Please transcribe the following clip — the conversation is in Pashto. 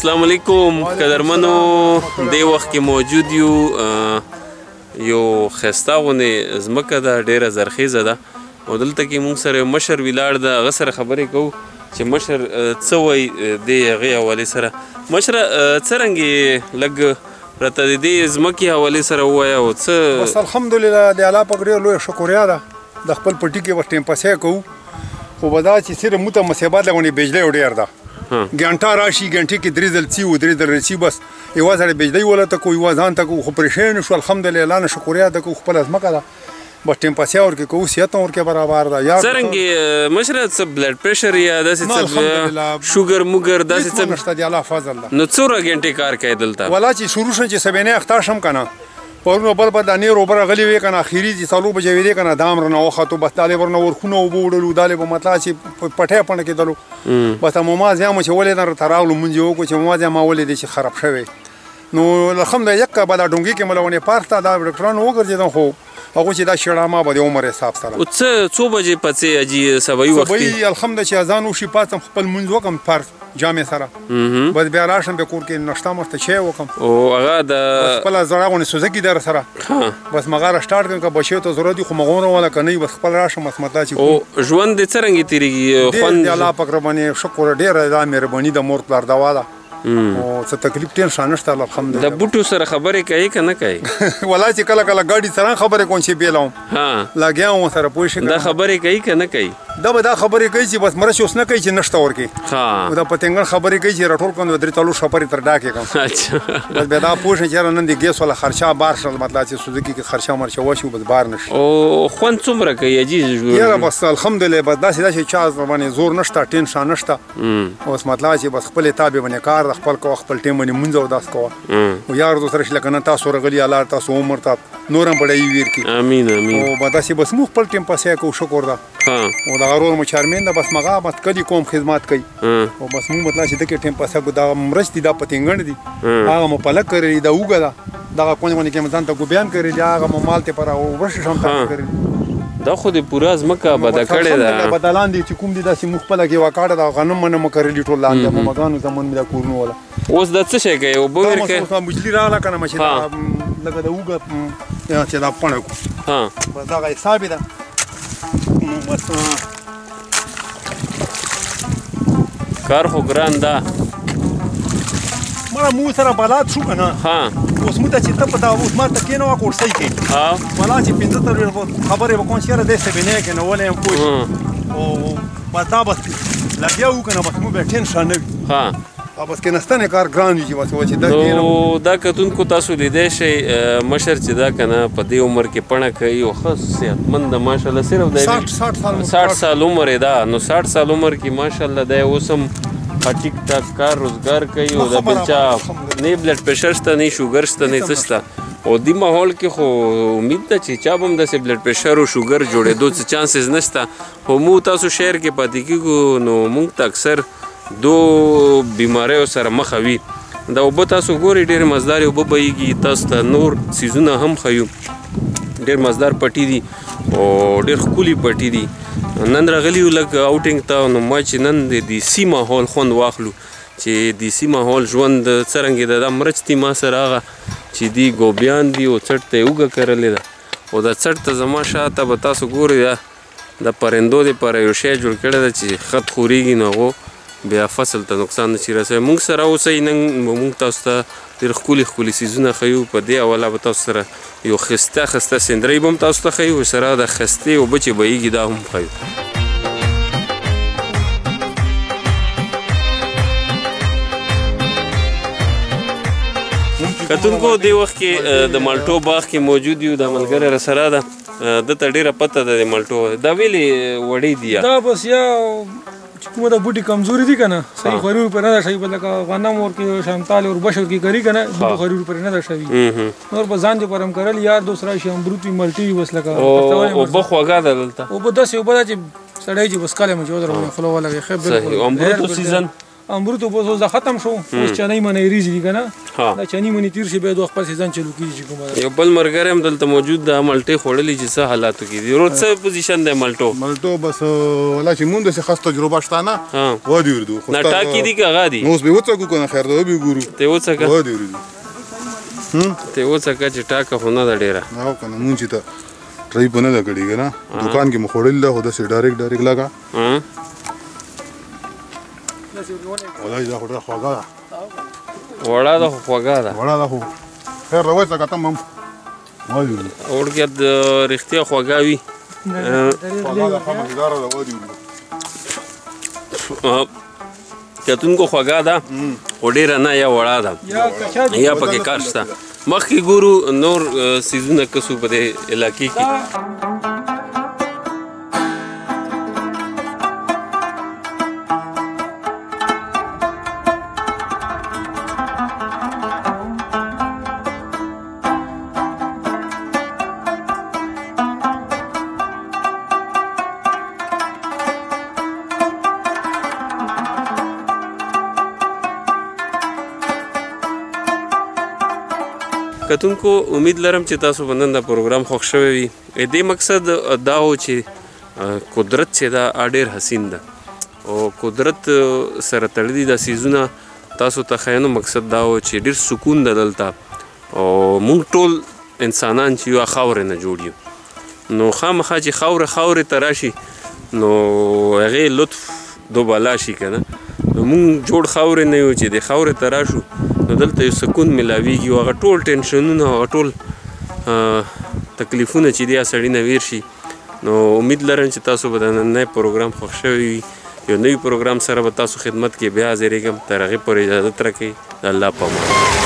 السلام علیکم قدرمنو دې وخت کې موجود یو ښایسته غوندې ځمکه ده ډېره زرخیزه ده او دلته کې موږ سره یو مشر ولاړ ده هغه سره خبرې کوو چې مشر څه وایي دې هغې حوالې سره مشره څرنګې لږ راته د دې ځمکې حوالې سره ووایه او څه بس الحمدلله د الله پاک ډېر لویه شکریا ده د خپل پټي کې به ټیم پسې کوو خو به دا چې صرف موږ ته مصیبت لغونې بجلی ډېر ده ګنټه راشي ګنټې کې درې ځل څي و درې ځل رسي بس یوه سړی بجلی ولته کوو یوه ځان ته کوو خو پریشان شو الحمدلله الله نه شکریا ده کوو خپله ځمکه ده بس ټیم پسې ورکې کوو صحت هم ورکې برابر ده څرنګې مشره څه بلډ پریشر یا داسې څه شوګر موګر داسې څه نشته د الله فضل ده نو څومره ګنټې کار کوي دلته ولا چې شروع شم چې سبینې اخته شم که نه پرونه بل د نیر اوبه راغلي وې که نه اخري چې څلور بجې ویدې که نه دام رانه وختو بس دالې ورنه ورخونه اوبه وړلو دالې به مطلب چې پټی پڼه کېدلو بس مماز یا مو چې ولې نه راته راغلو مونځ یې وکړو چې مماز یا ما ولې دی چې خراب شوی نو الحمدلله یک به دا ډونګي کې ملونې پارک ته دا ډاکټرانو وګرځېدم خو هغوی چې دا شړامه به د عمر حساب سره څو بجې پڅې اجي سبایي وخت سبایي الحمدلله چې اذان وشي پاڅم خپل مونځ وکړم پارک جامع سره بس بیا راشم بیا کور کې ناشته ماسته چای وکړم او هغه د خپله زړه غوندې سوزکي در سره بس مغه راسټارټ کړم که بچیو ته ضرورت وي خو مغونه والا که نه وي بس خپل راشم بس مطلب چې او ژوند دې څرنګې تېرېږي ډېر د الله پاک ربانې شکر ډېره دا مهرباني د مور پلار دوا ده او څه تکلیف ټینشن نشته الحمدلله د بوټو سره خبرې کوي که نه کوي ولا چې کله کله ګاډي سره خبرې کوم چې بیلوم لګیا وم سره پوه شي دا خبرې کوي که نه کوي دا به دا خبرې کوي چې بس مرچ اوس نه کوي چې نشته ورکړي دا پتنګن خبرې کوي چې راټول کړم درې څلور شپرې تر ډاکې کړم بس بیا دا پوه شي چې نن د ګیس والا خرچه بار شل مطلب چې سوزکي کې خرچه مرچه وشي بس بار نشي او خوند څومره کوي عجیز یاره بس الحمدلله بس داسې داسې چا باندې زور نشته ټینشن نشته اوس مطلب چې بس خپل تابع باندې کار د خپل کو خپل ټیم باندې مونځ او داس کوه او یار دوسر شل کنه تاسو رغلی الله تاسو عمر ته نورم بډای ویر کی امين امين او بداسي بس مو خپل ټیم پسې کو شکر ده او دا غرور مو چارمین ده بس مغه بس کدي کوم خدمت کوي او بس مو مطلب چې دغه ټیم پسې کو دا مرچ دي دا پتنګند دي هغه مو پلک کړی دا وګه ده دا کوم کې مزان ته کو بیان کړی دا هغه مو مال ته پر او ورش شم کړی دا خو د پوره ځمکه بده کړې ده بدلان دي چې کوم دي داسې مخ خپله کې وکاړه د غنم منه مو کرلي ټول لاندې مو مګانو زمون مې دا کورنو ولا اوس د څه شي کوي اوبه ورکوي دا مجلي راغله که نه مچې دا لکه د اوږه چې دا پڼه کړو بس دغه حساب ده بس کار خو ګران ده مړه مو سره بلاد شو که نه اوس موږ ته چې ته په دا اوس ما ته کېنوه کورسۍ کې بلا چې پنځه څلوېښت خبرې به کوم چې یاره دی سبینې کې نه ولې یم پوه او بس دا بس لګیا وو که نه بس موږ بیا ټینشن نه وي بس کېناستنې کار ګران وي چې بس چې دا نو دا کتونکو تاسو لیدی شئ مشر چې دا که نه په دې عمر کې پڼه کوي او ښه صحتمند ده ماشاءالله صرف دی 60 سال عمر یې ده نو 60 سال عمر کې ماشاءالله دی اوس هم ټیک ټاک کار روزګار کوي او د بل چا نه بلډ پریشر شته نه شوګر شته نه څه شته او دې ماحول کې خو امید ده چې چا به هم داسې بلډ پریشر او شوګر جوړېدو څه چانسز نشته خو موږ تاسو شهر کې پاتې کېږو نو موږ ته اکثر دو بیماریو سره مخه وي دا اوبه تاسو ګورئ ډېرې مزدارې اوبه بهیږي تاسو ته نور څیزونه هم ښیو ډېر مزدار پټي دي او ډېر ښکلي پټي دي نن راغلي یو لږ آوټینګ ته نو ما چې نن د دیسي ماحول خوند واخلو چې دیسي ماحول ژوند څرنګې ده دا مرچ دي ما سره هغه چې دي ګوبیان دي او څټ ته یې اوږه کرلې ده او دا څټ ته زما شاته به تاسو ګورئ د پرندو دپاره یو شی جوړ کړی ده چې خط خورېږي نو هغو بیا فصل ته نقصان نه شي رسوي موږ سره اوسئ نن موږ تاسو ته ډېر ښکلي ښکلي څیزونه ښیو په دې حواله به تاسو سره یو ښایسته ښایسته سندرۍ به هم تاسو ته ښیو سره د ښایستې اوبه چې بهیږي دا هم ښیو کتونکو دې وخت کې د مالټو باغ کې موجود یو د ملګری راسره ده دته ډېره پته ده د مالټو دا ولې وړې دي دا بس یا کومه د بوټي کمزوري دي که نه صحیح خوري پر نه ده شوي لکه غنم ورکې شمتال وربش ورکې کري که نه بوټي خوري پر نه ده شوي نور به ځان دپاره هم کرل یار دوست راشي امرود وي مالټې وي بس لکه اوبه خوږه ده دلته اوبه داسې اوبه ده چې سړی چې بس کلی مو چې ودروي خوله ولګوي ښه بالکل امرود سیزن امرود اوس دا ختم شو اوس چنای منی ریز دي کنه ها. دا چنی منی تیر شي به د خپل سیزن چلو کیږي کومه یو بل مرګر هم دلته موجود ده مالټې خوړلې چې څه حالاتو کې دي روز څه پوزیشن دی مالټو مالټو بس ولا چې مونږ د خاص تجربه شته نه ها. ودی وردو نه ټاکي دي که هغه دي نو اوس به وڅکو کنه خیر دا به ګورو ته وڅکه ودی وردو ته وڅکه چې ټاکه خو نه ده ډېره او کنه مونږ چې ته ټرای په نه دا کړی کنه دکان کې مخوړل له هدا سي ډایرکټ لگا ها ولا دا خو راخواګه وړه ده خو خوږه ده ولا دا خو خیر راوځه کته مم ودی وردو اورګه د رښتیا خوږه وي خواګه خامه اداره دا ودی وردو کتونکو خوږه ده خو ډېره نه یا وړه ده یا پکې کار شته مخکې ګورو نور سیزونه کسو په دې علاقې کې کتونکو امید لرم چې تاسو باندې دا پروګرام خوښ شوی وي دې مقصد دا و چې قدرت چې دا ډېر حسین ده او قدرت سره تړلي دا سیزونه تاسو ته ښیانو مقصد دا و چې ډېر سکون ده دلته او موږ ټول انسانان چې یو خاورې نه جوړ یو نو خامخا چې خاورې ته راشي نو هغې لطف دوبالا شي که نه نو موږ جوړ خاورې نه یو چې د خاورې ته راشو نو دلته یو سکون ملاویږي او هغه ټول ټینشنونه او هغه ټول تکلیفونه چې دي سړي نه ویر شي نو امید لرم چې تاسو به د نننی پروګرام خوښ شوی وي یو نوي پروګرام سره به تاسو خدمت کې بیا حاضرېږم تر هغې پورې اجازت راکوئ د الله په امان